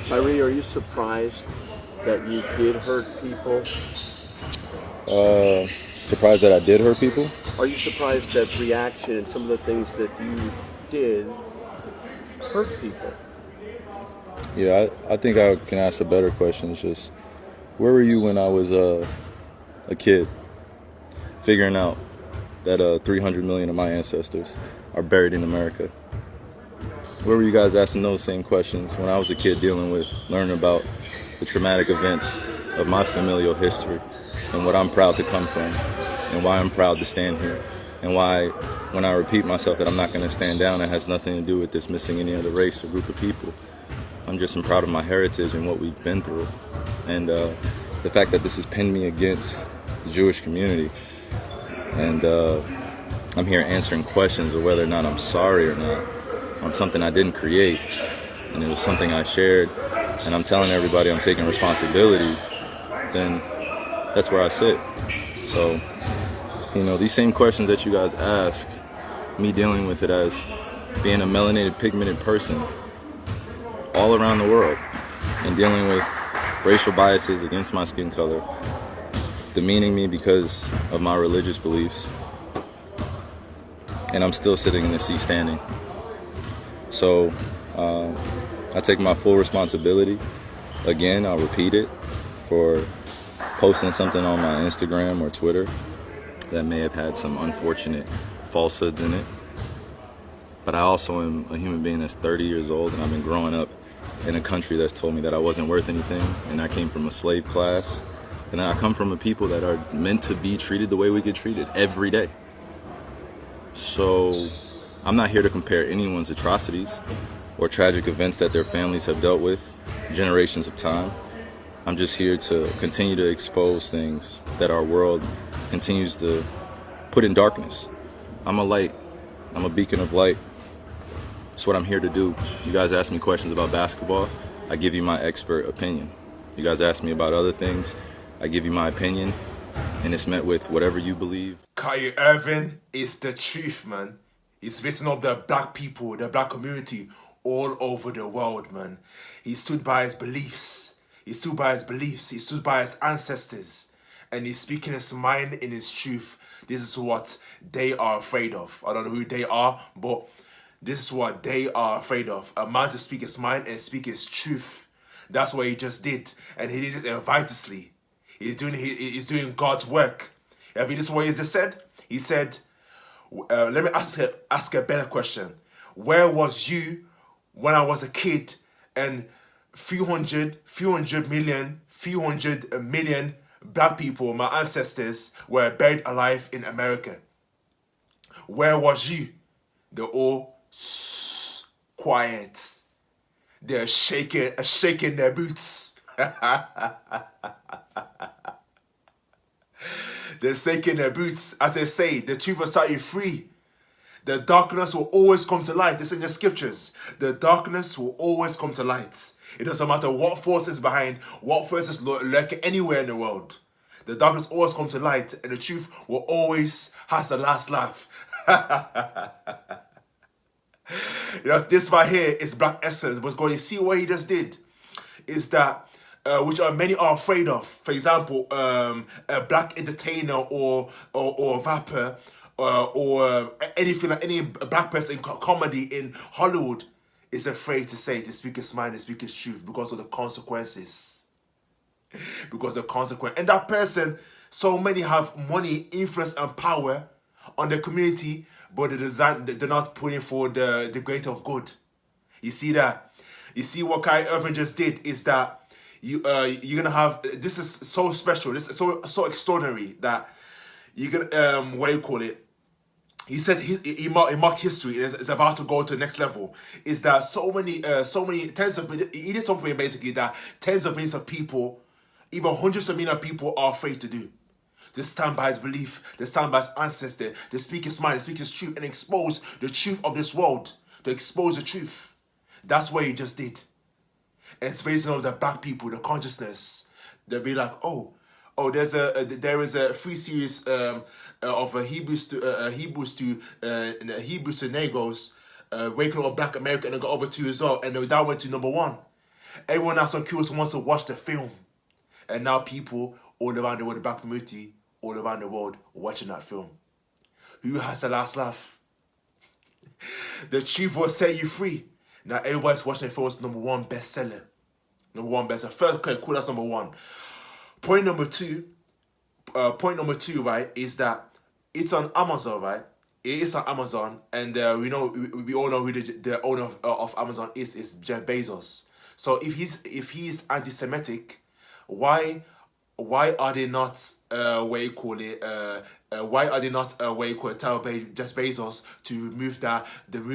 Kyrie, are you surprised that you did hurt people? Uh, Surprised that I did hurt people. Are you surprised that reaction and some of the things that you did hurt people? Yeah, I think I can ask a better question. It's just, where were you when I was a kid, figuring out that 300 million of my ancestors are buried in America? Where were you guys asking those same questions when I was a kid dealing with learning about the traumatic events of my familial history and what I'm proud to come from and why I'm proud to stand here and why when I repeat myself that I'm not going to stand down, it has nothing to do with dismissing any other race or group of people. I'm just proud of my heritage and what we've been through. And the fact that this has pinned me against the Jewish community. And I'm here answering questions of whether or not I'm sorry or not on something I didn't create. And it was something I shared. And I'm telling everybody I'm taking responsibility. Then that's where I sit. So, these same questions that you guys ask, me dealing with it as being a melanated, pigmented person all around the world and dealing with racial biases against my skin color, demeaning me because of my religious beliefs, and I'm still sitting in the seat standing. So I take my full responsibility. Again, I'll repeat it, for posting something on my Instagram or Twitter that may have had some unfortunate falsehoods in it. But I also am a human being that's 30 years old, and I've been growing up in a country that's told me that I wasn't worth anything, and I came from a slave class, and I come from a people that are meant to be treated the way we get treated every day. So I'm not here to compare anyone's atrocities or tragic events that their families have dealt with generations of time. I'm just here to continue to expose things that our world continues to put in darkness. I'm a light. I'm a beacon of light. That's what I'm here to do. You guys ask me questions about basketball, I give you my expert opinion. You guys ask me about other things, I give you my opinion, and it's met with whatever you believe. Kyrie Erving is the truth, man. He's written up the black people, the black community all over the world, man. He stood by his beliefs. He stood by his beliefs. He stood by his ancestors. And he's speaking his mind in his truth. This is what they are afraid of. I don't know who they are, but this is what they are afraid of. A man to speak his mind and speak his truth. That's what he just did. And he did it righteously. He's doing God's work. I mean, this is what he just said. He said, let me ask a better question. Where was you when I was a kid and few hundred million black people, my ancestors, were buried alive in America? Where was you? They're all quiet. They're shaking their boots. They're shaking their boots. As they say, the truth will set you free. The darkness will always come to light. This is in the scriptures. The darkness will always come to light. It doesn't matter what force is behind, what forces lurking anywhere in the world. The darkness always come to light, and the truth will always has the last laugh. This right here is black essence. But going to see what he just did is that which many are afraid of. For example, a black entertainer or rapper or anything like any black person in comedy in Hollywood is afraid to speak his mind and speak his truth because of the consequences. Because of the consequence. And that person, so many have money, influence, and power on the community, but they're not putting for the greater of good. You see that? You see what Kyrie Erving just did is that you're gonna have, this is so special, this is so extraordinary that you're gonna what do you call it? He said he marked history. It's about to go to the next level. Is that so many tens of millions? He did something basically that tens of millions of people, even hundreds of millions of people, are afraid to do. To stand by his belief, to stand by his ancestor, to speak his mind, to speak his truth, and expose the truth of this world. To expose the truth. That's what he just did. And it's raising up the black people, the consciousness. They'll be like, there is a free series of Hebrews to Negroes, waking up Black America, and it got over 2 as well, and that went to #1. Everyone that's so curious wants to watch the film. And now people all around the world, the black community, all around the world, watching that film. Who has the last laugh? The truth will set you free. Now everybody's watching the film. It's #1 bestseller. #1 bestseller. First, okay, cool, that's #1. Point number two, right, is that it's on Amazon, right? It is on Amazon, and we all know who the owner of Amazon is Jeff Bezos. So if he's anti-Semitic, why are they not tell Jeff Bezos to remove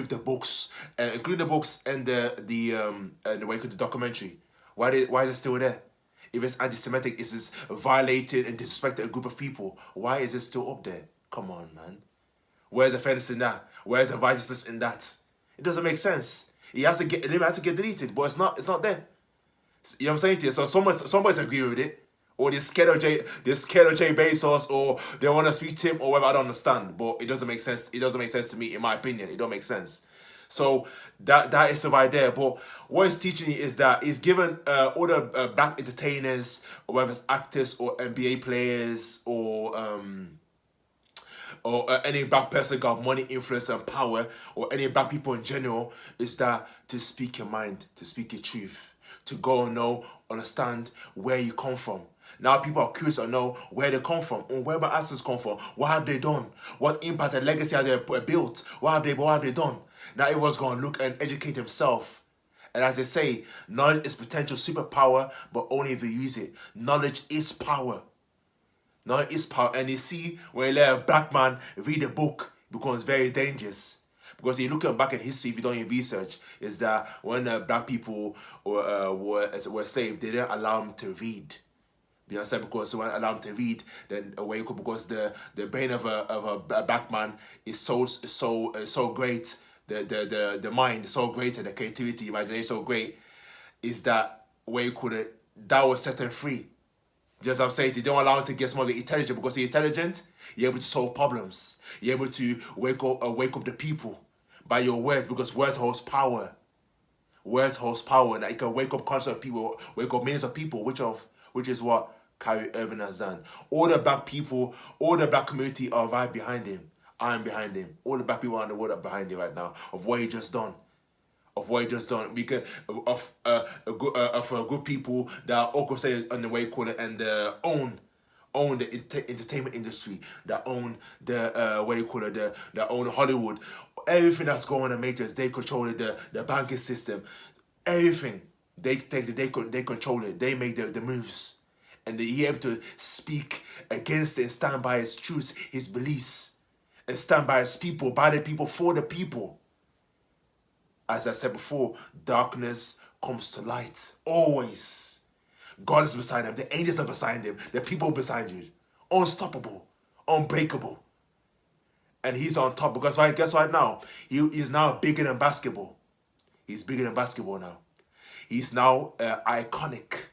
the books, include the books and the documentary? Why is it still there? If it's anti-Semitic, is this violated and disrespected a group of people? Why is it still up there? Come on, man. Where's the fairness in that? Where's the righteousness in that? It doesn't make sense. It has to get deleted, but it's not there. You know what I'm saying to you? So somebody's agree with it, or they're scared of Jay Bezos, or they want to speak to him, or whatever. I don't understand, but it doesn't make sense. It doesn't make sense to me, in my opinion. It don't make sense. So that is right there. But what it's teaching you is that it's given all the black entertainers, or whether it's actors or NBA players or any black person got money, influence, and power, or any black people in general, is that to speak your mind, to speak your truth, to go and understand where you come from. Now people are curious to know where they come from, and where my ancestors come from. What have they done? What impact and legacy have they built? What have they done? Now everyone's going to look and educate themselves. And as they say, knowledge is potential superpower, but only if you use it. Knowledge is power. Knowledge is power. And you see, when you let a black man read a book, it becomes very dangerous. Because you're looking back in history, if you don't do your research, is that when black people were slaves, they didn't allow them to read. You know what I'm saying? Because when allow them to read, then because the brain of a black man is so great, the mind is so great, and the creativity, imagination so great, is that that will set them free. Just I'm saying, they don't allow him to get smart, intelligent, because you're intelligent, you're able to solve problems. You're able to wake up the people by your words, because words holds power. Words holds power, and you can wake up conscious of people, wake up millions of people, which is what Kyrie Erving has done. All the black people, all the black community are right behind him. I'm behind him. All the black people around the world are behind him right now, of what he just done. Because of a good people that are all say on the way call it, and own the entertainment industry, that own the that own Hollywood, everything that's going on in the Matrix. They control the banking system, everything. They control it. They make the moves, and he able to speak against it and stand by his truths, his beliefs, and stand by his people, by the people, for the people. As I said before, darkness comes to light. Always. God is beside them. The angels are beside them. The people beside you. Unstoppable. Unbreakable. And he's on top. Because guess what now? He's now bigger than basketball. He's bigger than basketball now. He's now iconic.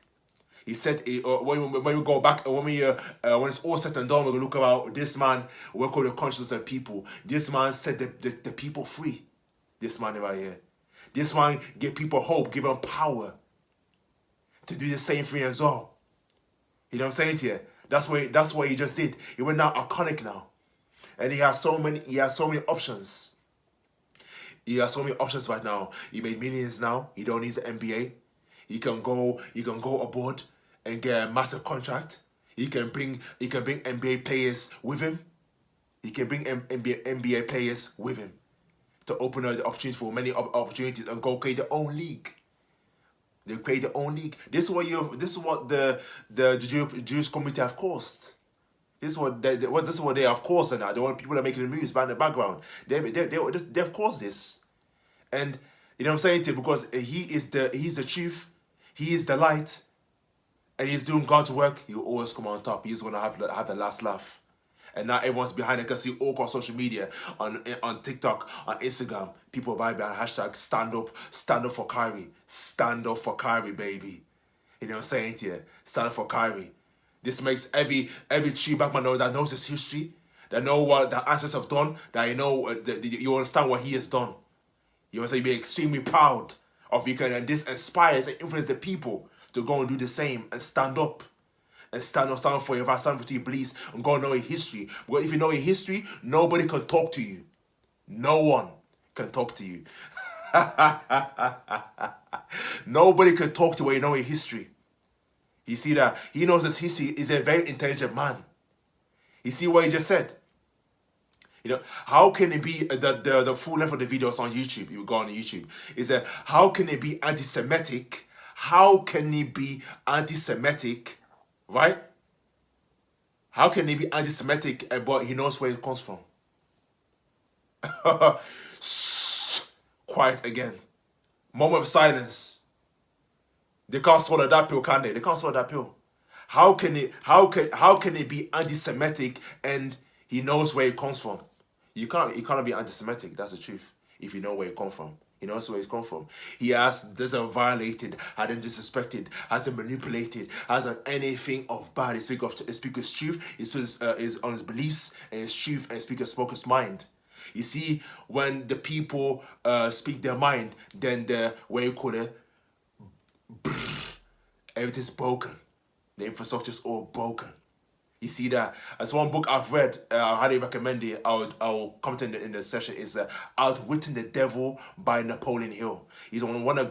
He said, when we go back, when it's all said and done, we're going to look about this man, we'll call the conscience of the people. This man set the people free. This man right here. This man give people hope, give them power to do the same thing as well. You know what I'm saying to you? That's what he just did. He went now iconic now. And he has so many options. He has so many options right now. He made millions now. He don't need the NBA. He can go abroad and get a massive contract. He can bring NBA players with him. He can bring NBA players with him to open up the opportunities for many opportunities, and go create their own league. They create their own league. This is what the Jewish community have caused. This is what they have caused, and now they want people that are making the moves by in the background. They've caused this, and you know what I'm saying to you, because he's the truth, he is the light, and he's doing God's work. He'll always come on top. He's gonna have the last laugh. And now everyone's behind it. You can see all across social media, on TikTok, on Instagram, people behind hashtag stand up for Kyrie. Stand up for Kyrie, baby. You know what I'm saying to you? Stand up for Kyrie. This makes every true black man that knows his history, that know what the ancestors have done, that you understand what he has done. You want to say, be extremely proud of you can, and this inspires and influences the people to go and do the same and stand up. And stand up for your beliefs and go and know your history. Because if you know your history, nobody can talk to you. No one can talk to you. Nobody can talk to you when you know your history. You see that? He knows his history. He's a very intelligent man. You see what he just said? You know, how can it be the full length of the videos on YouTube? You go on YouTube. Is that how can it be anti-Semitic? How can it be anti-Semitic? Right? How can it be anti-Semitic but he knows where it comes from? Quiet again. Moment of silence. They can't swallow that pill, can they? They can't swallow that pill. How can it be anti-Semitic and he knows where it comes from? You cannot be anti-Semitic, that's the truth. If you know where it comes from. He knows where it's come from. He doesn't violated, hasn't disrespected, hasn't manipulated, hasn't anything of bad. He speaks truth. Is on his beliefs and his truth, and spoke his mind. You see, when the people speak their mind, then everything's broken. The infrastructure's all broken. You see that? As one book I've read, I highly recommend it. I'll comment in the session. Is Outwitting the Devil by Napoleon Hill. He's one of the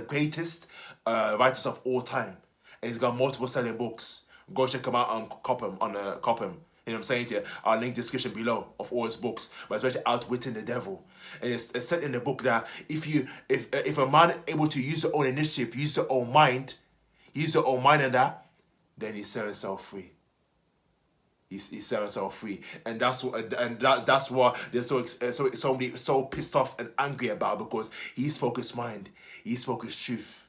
greatest writers of all time, and he's got multiple selling books. Go check him out on Copham. You know what I'm saying to you? I'll link the description below of all his books, but especially Outwitting the Devil. And it's said in the book that if a man able to use their own initiative, use their own mind, and that, then he set himself free. He set himself free, and that's what they're so pissed off and angry about, because he spoke his mind, he spoke his truth.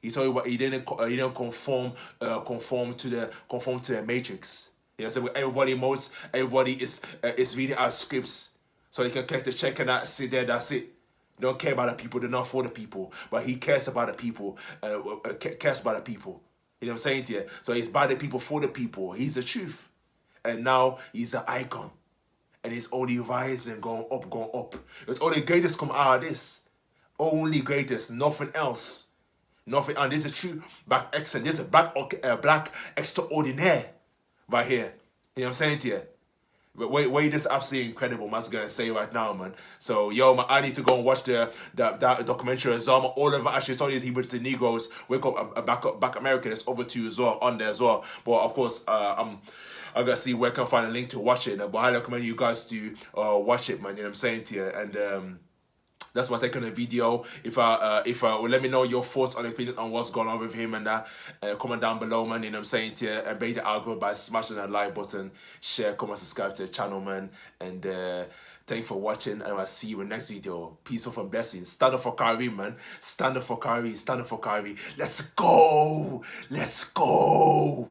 He told you what he didn't conform to the matrix. You know, so everybody is reading our scripts, so he can catch the check and that sit there. That's it. They don't care about the people. They're not for the people, but he cares about the people. Cares about the people. You know what I'm saying to you? So he's by the people, for the people. He's the truth. And now he's an icon. And he's only rising, going up. It's only greatest come out of this. Only greatest, nothing else. Nothing. And this is true black excellent. This is black extraordinaire right here. You know what I'm saying to you? But wait, this is absolutely incredible, man. I'm gonna say right now, man. So, yo, man, I need to go and watch that documentary as well. All of it, actually, it's only Hebrew to Negroes. Wake up, back American. It's over to you as well, on there as well. But of course, I'm gonna see where I can find a link to watch it. But I recommend you guys to watch it, man. You know what I'm saying to you? And that's what I take on the video. Let me know your thoughts on opinion on what's going on with him and that. Comment down below, man. You know what I'm saying to you? And obey the algorithm by smashing that like button, share, comment, subscribe to the channel, man. And thank you for watching, and I'll see you in the next video. Peace and blessings. Stand up for Kyrie, man. Stand up for Kyrie. Stand up for Kyrie. Let's go. Let's go.